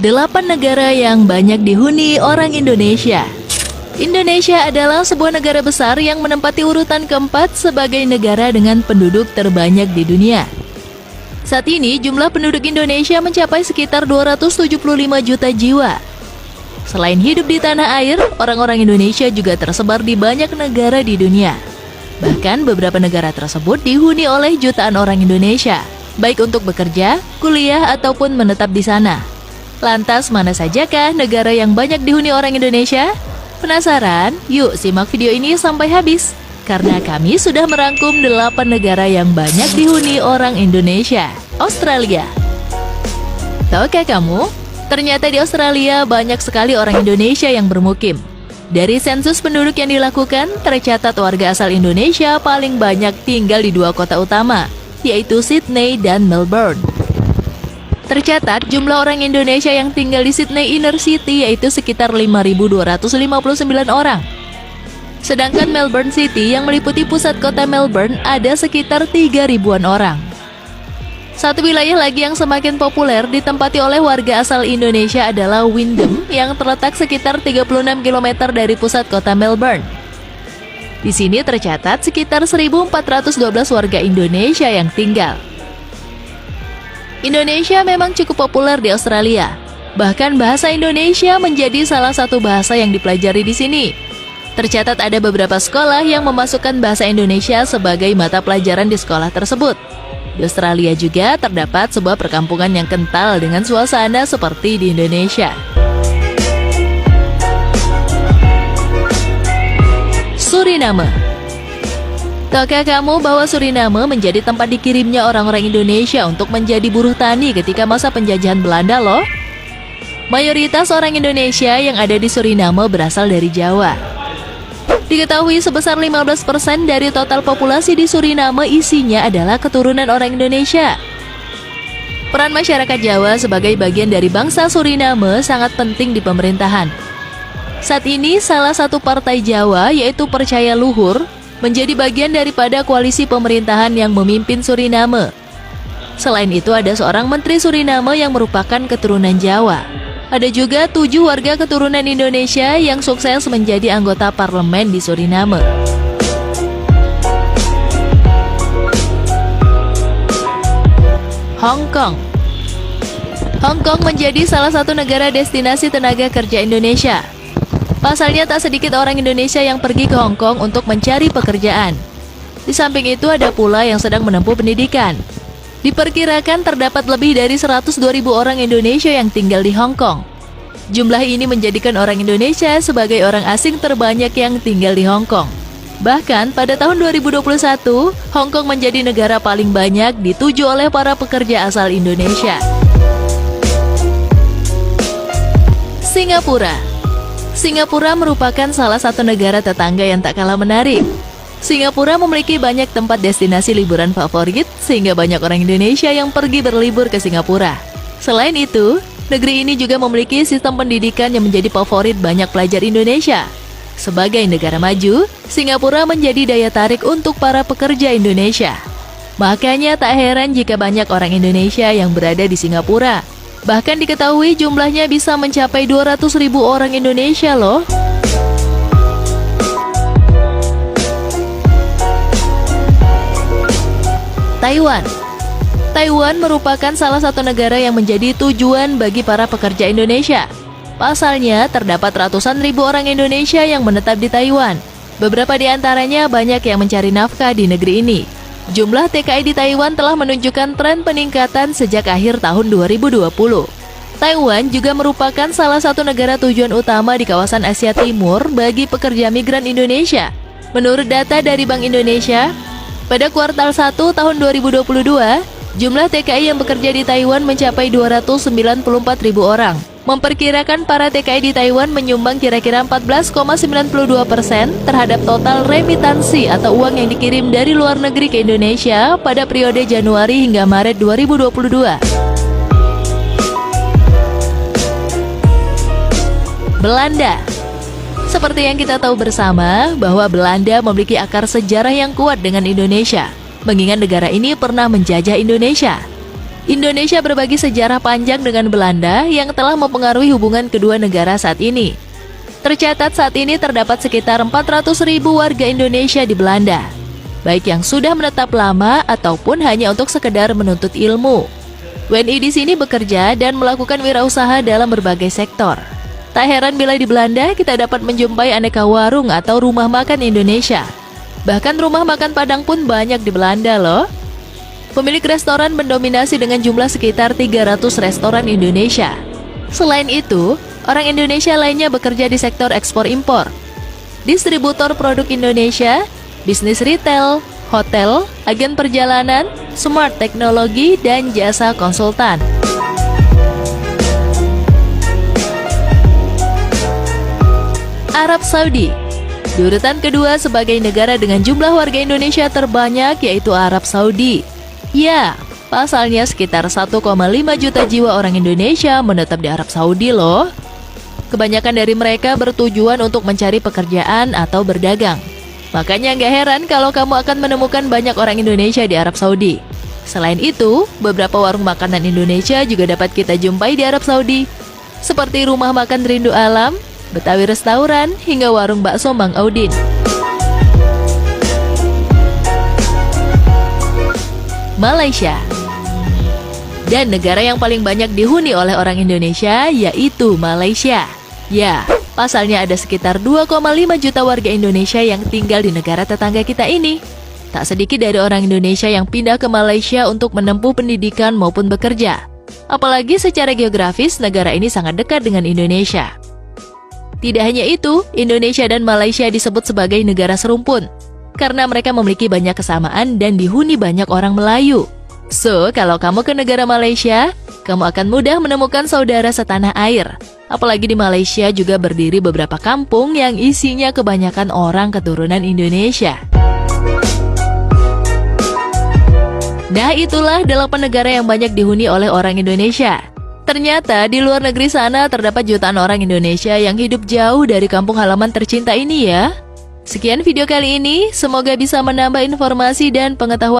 8 negara yang banyak dihuni orang Indonesia. Indonesia adalah sebuah negara besar yang menempati urutan keempat sebagai negara dengan penduduk terbanyak di dunia. Saat ini, jumlah penduduk Indonesia mencapai sekitar 275 juta jiwa. Selain hidup di tanah air, orang-orang Indonesia juga tersebar di banyak negara di dunia. Bahkan beberapa negara tersebut dihuni oleh jutaan orang Indonesia, baik untuk bekerja, kuliah, ataupun menetap di sana. Lantas, mana sajakah negara yang banyak dihuni orang Indonesia? Penasaran? Yuk simak video ini sampai habis, karena kami sudah merangkum 8 negara yang banyak dihuni orang Indonesia. Australia. Tahukah kamu? Ternyata di Australia banyak sekali orang Indonesia yang bermukim. Dari sensus penduduk yang dilakukan, tercatat warga asal Indonesia paling banyak tinggal di 2 kota utama, yaitu Sydney dan Melbourne. Tercatat jumlah orang Indonesia yang tinggal di Sydney Inner City yaitu sekitar 5.259 orang. Sedangkan Melbourne City yang meliputi pusat kota Melbourne ada sekitar 3.000-an orang. Satu wilayah lagi yang semakin populer ditempati oleh warga asal Indonesia adalah Wyndham yang terletak sekitar 36 km dari pusat kota Melbourne. Di sini tercatat sekitar 1.412 warga Indonesia yang tinggal. Indonesia memang cukup populer di Australia. Bahkan bahasa Indonesia menjadi salah satu bahasa yang dipelajari di sini. Tercatat ada beberapa sekolah yang memasukkan bahasa Indonesia sebagai mata pelajaran di sekolah tersebut. Di Australia juga terdapat sebuah perkampungan yang kental dengan suasana seperti di Indonesia. Suriname. Tahukah kamu bahwa Suriname menjadi tempat dikirimnya orang-orang Indonesia untuk menjadi buruh tani ketika masa penjajahan Belanda loh? Mayoritas orang Indonesia yang ada di Suriname berasal dari Jawa. Diketahui sebesar 15% dari total populasi di Suriname isinya adalah keturunan orang Indonesia. Peran masyarakat Jawa sebagai bagian dari bangsa Suriname sangat penting di pemerintahan. Saat ini salah satu partai Jawa yaitu Percaya Luhur menjadi bagian daripada koalisi pemerintahan yang memimpin Suriname. Selain itu ada seorang menteri Suriname yang merupakan keturunan Jawa. Ada juga 7 warga keturunan Indonesia yang sukses menjadi anggota parlemen di Suriname. Hong Kong. Hong Kong menjadi salah satu negara destinasi tenaga kerja Indonesia. Pasalnya tak sedikit orang Indonesia yang pergi ke Hong Kong untuk mencari pekerjaan. Di samping itu ada pula yang sedang menempuh pendidikan. Diperkirakan terdapat lebih dari 102.000 orang Indonesia yang tinggal di Hong Kong. Jumlah ini menjadikan orang Indonesia sebagai orang asing terbanyak yang tinggal di Hong Kong. Bahkan pada tahun 2021, Hong Kong menjadi negara paling banyak dituju oleh para pekerja asal Indonesia. Singapura. Singapura merupakan salah satu negara tetangga yang tak kalah menarik. Singapura memiliki banyak tempat destinasi liburan favorit, sehingga banyak orang Indonesia yang pergi berlibur ke Singapura. Selain itu, negeri ini juga memiliki sistem pendidikan yang menjadi favorit banyak pelajar Indonesia. Sebagai negara maju, Singapura menjadi daya tarik untuk para pekerja Indonesia. Makanya tak heran jika banyak orang Indonesia yang berada di Singapura. Bahkan diketahui jumlahnya bisa mencapai 200.000 orang Indonesia loh. Taiwan. Taiwan merupakan salah satu negara yang menjadi tujuan bagi para pekerja Indonesia. Pasalnya, terdapat ratusan ribu orang Indonesia yang menetap di Taiwan. Beberapa di antaranya banyak yang mencari nafkah di negeri ini. Jumlah TKI di Taiwan telah menunjukkan tren peningkatan sejak akhir tahun 2020. Taiwan juga merupakan salah satu negara tujuan utama di kawasan Asia Timur bagi pekerja migran Indonesia. Menurut data dari Bank Indonesia, pada kuartal 1 tahun 2022, jumlah TKI yang bekerja di Taiwan mencapai 294.000 orang. Memperkirakan para TKI di Taiwan menyumbang kira-kira 14,92% terhadap total remitansi atau uang yang dikirim dari luar negeri ke Indonesia pada periode Januari hingga Maret 2022. Belanda. Seperti yang kita tahu bersama bahwa Belanda memiliki akar sejarah yang kuat dengan Indonesia, mengingat negara ini pernah menjajah Indonesia. Indonesia berbagi sejarah panjang dengan Belanda yang telah mempengaruhi hubungan kedua negara saat ini. Tercatat saat ini terdapat sekitar 400.000 warga Indonesia di Belanda, baik yang sudah menetap lama ataupun hanya untuk sekedar menuntut ilmu. WNI di sini bekerja dan melakukan wirausaha dalam berbagai sektor. Tak heran bila di Belanda kita dapat menjumpai aneka warung atau rumah makan Indonesia. Bahkan rumah makan Padang pun banyak di Belanda loh. Pemilik restoran mendominasi dengan jumlah sekitar 300 restoran Indonesia. Selain itu, orang Indonesia lainnya bekerja di sektor ekspor-impor, distributor produk Indonesia, bisnis retail, hotel, agen perjalanan, smart teknologi, dan jasa konsultan. Arab Saudi. Di urutan kedua sebagai negara dengan jumlah warga Indonesia terbanyak yaitu Arab Saudi. Ya, pasalnya sekitar 1,5 juta jiwa orang Indonesia menetap di Arab Saudi loh. Kebanyakan dari mereka bertujuan untuk mencari pekerjaan atau berdagang. Makanya nggak heran kalau kamu akan menemukan banyak orang Indonesia di Arab Saudi. Selain itu, beberapa warung makanan Indonesia juga dapat kita jumpai di Arab Saudi. Seperti rumah makan Rindu Alam, Betawi Restoran, hingga warung bakso Mang Audin. Malaysia. Dan negara yang paling banyak dihuni oleh orang Indonesia yaitu Malaysia. Ya, pasalnya ada sekitar 2,5 juta warga Indonesia yang tinggal di negara tetangga kita ini. Tak sedikit dari orang Indonesia yang pindah ke Malaysia untuk menempuh pendidikan maupun bekerja. Apalagi secara geografis negara ini sangat dekat dengan Indonesia. Tidak hanya itu, Indonesia dan Malaysia disebut sebagai negara serumpun karena mereka memiliki banyak kesamaan dan dihuni banyak orang Melayu. So, kalau kamu ke negara Malaysia, kamu akan mudah menemukan saudara setanah air. Apalagi di Malaysia juga berdiri beberapa kampung yang isinya kebanyakan orang keturunan Indonesia. Nah, itulah 8 negara yang banyak dihuni oleh orang Indonesia. Ternyata di luar negeri sana terdapat jutaan orang Indonesia yang hidup jauh dari kampung halaman tercinta ini ya. Sekian video kali ini, semoga bisa menambah informasi dan pengetahuan